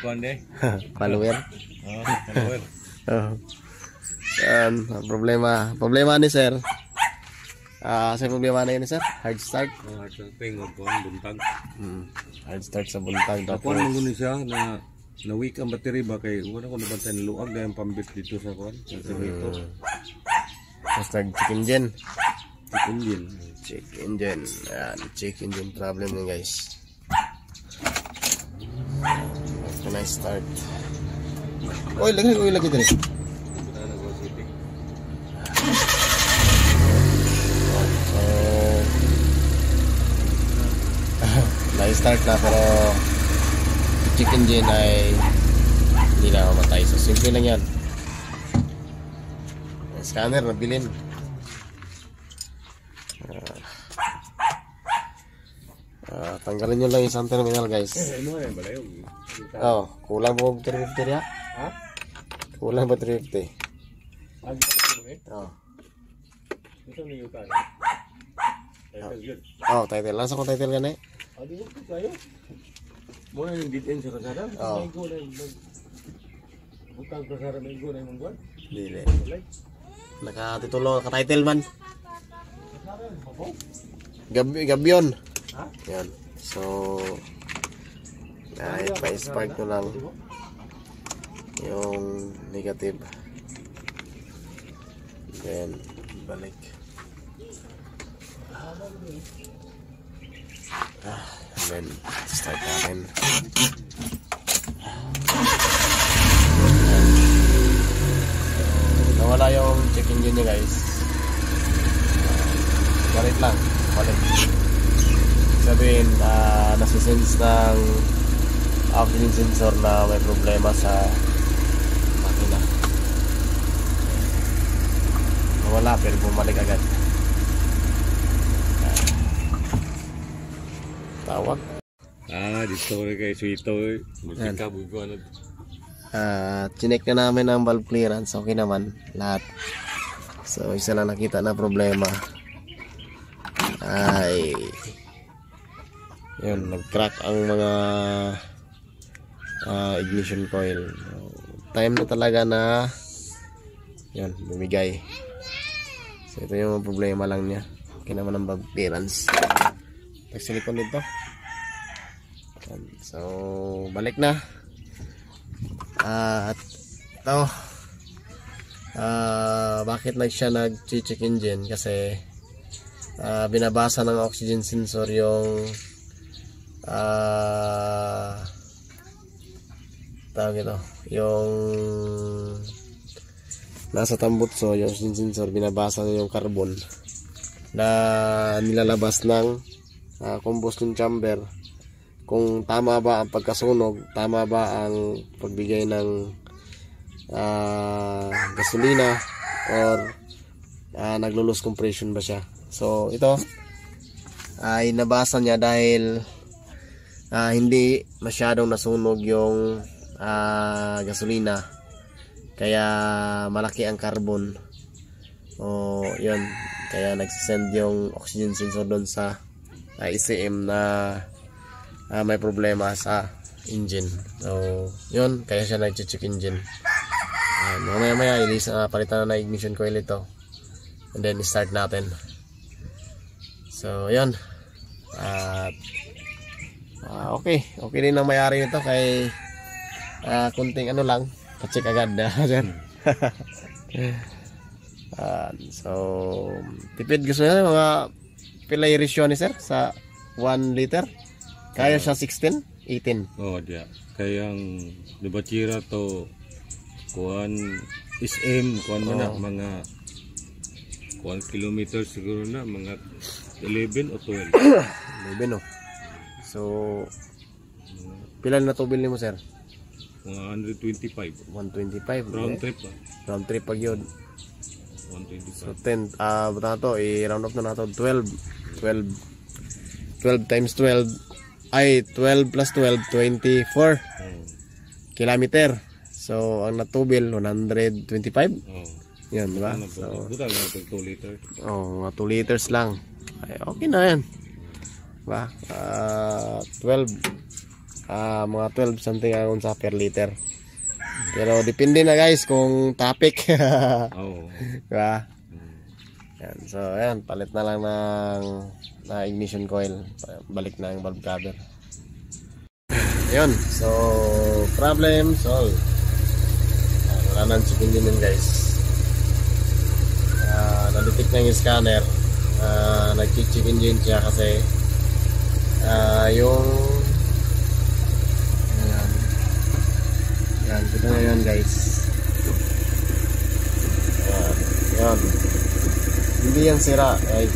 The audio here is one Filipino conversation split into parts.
kuan deh. Follower. Oh, follower. Oh. Yan, problema ni sir. Sa problema na yun sir, hard start. Hard starting og kuan buntag. Hard start sa buntag Ako tapos. nang guni siya na weak ang battery ba kay wala ko nabantay na luag dahil pambit dito sa kuan. Sa dito. Tapos check engine. Engine. Check engine. Yan, check engine problem yun guys. Can I start? Oy, lagi dito. Na-start na pero check engine ay hindi na mamatay. So simple lang yan. Scanner na bilhin. Tanggalin nyo lang isang terminal guys. Oh, kulang po 350 ya? Ha? Kulang ba 350? Oh. Ito ni yukan. Oh, title. Lansa ko title gani. Adi ko kayo. Mo na yung dead-end sa kasada. Oh. Butang kasada may go na yung buwan. Dili. Nakatitulo, naka-title man. Gabyon. Ha? Yan. So, pa-spark ko lang yung negative. Then, balik. And then, start natin. Nawala yung check engine niya guys. Galit lang. Balik. Sabihin, nasisense ng oxygen sensor na may problema sa makina. Nawala pero bumalik agad. Tawag. Dito rin kay Suito. Musika bugo ano. Chinek na namin ang valve clearance. Okay naman lahat. So isa lang nakita na problema ay yun, nag-crack ang mga ignition coil. Time na talaga na yun, bumigay. So ito yung problema lang niya. Okay naman ang valve clearance. Nagsilikon dito. So balik na. At ito bakit siya nag-check engine kasi binabasa ng oxygen sensor yung tawag ito, yung nasa tambutso, yung oxygen sensor binabasa na yung carbon na nilalabas ng combustion chamber. Kung tama ba ang pagkasunog, tama ba ang pagbigay ng gasolina or naglo-lose compression ba siya. So ito ay nabasa niya dahil hindi masyadong nasunog yung gasolina, kaya malaki ang carbon. O yun, kaya nagsisend yung oxygen sensor doon sa ECM na may problema sa engine. So yun, kaya siya nag-check engine. Mamaya palitan na ignition coil ito and then start natin. So yun, okay din ang may-ari nito kay kunting ano lang, pa-check agad so tipid gusto niya mga pilay ratio ni sir sa 1 liter. Kaya siya 16, 18. Oh, dia. Kayang dibatira to kuan SM kuan na mga kuan kilometer siguro na mga 11 o 12. 11 oh. So pila na tubil nimo sir? Mga 125. 125. Round trip ba? Round trip pag yun. 125. So 10 buta to i-round up na nato 12 times 12 ay 12 plus 12 24 kilometer. So ang natubil 125. Yan, di ba? So buta na 2 liter. Mga 2 liters lang. Ay, okay na yan. Diba? 12 mga 12 something ang unsa per liter. Pero depende na guys kung topic. Oo. Diba? Yan. So ayan, palit na lang ng ignition coil. Balik na ang valve cover. Ayun. So problem solved. Wala nang chicken yun guys. Nalitik na yung scanner. Nag-check engine siya kasi yung yan, kita na yan guys. Yan. Hindi yan sira guys.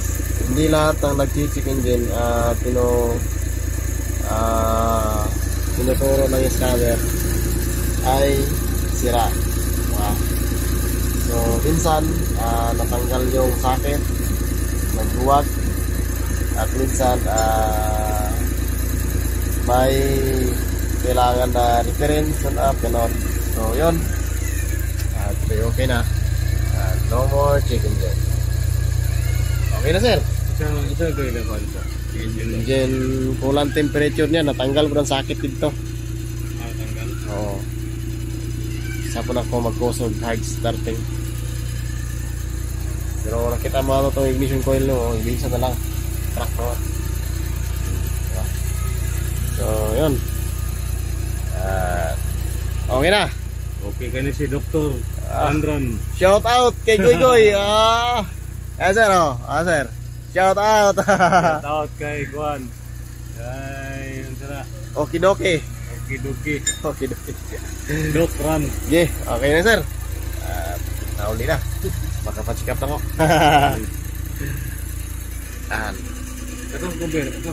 Hindi lahat ng nag-check engine tinuturo ng scanner ay sira. So minsan natanggal yung socket, nagbuwag, at minsan may kailangan na reference on up, ganon. So yun, okay na. No more chicken jet. Okay na sir. Isa ko yung level sa Engine coolant temperature niya, natanggal ko ng socket dito. tanggal. Oo. Isa po na ako mag-kusog hard starting. Pero nakita mo itong ignition coil no, ignition na lang. Track mo. So yun. Okay na. Okay ka na si Dr. Andron. Shout out kay Goy Goy. Sir sir. Shout out. Shout out kay Juan. Ay, ang sara. Okidoki. Okidoki. Okidoki. Doc Ram. Okay na sir. Nauli na. Makapatsikap na ko. Ito, kumpir. Ito,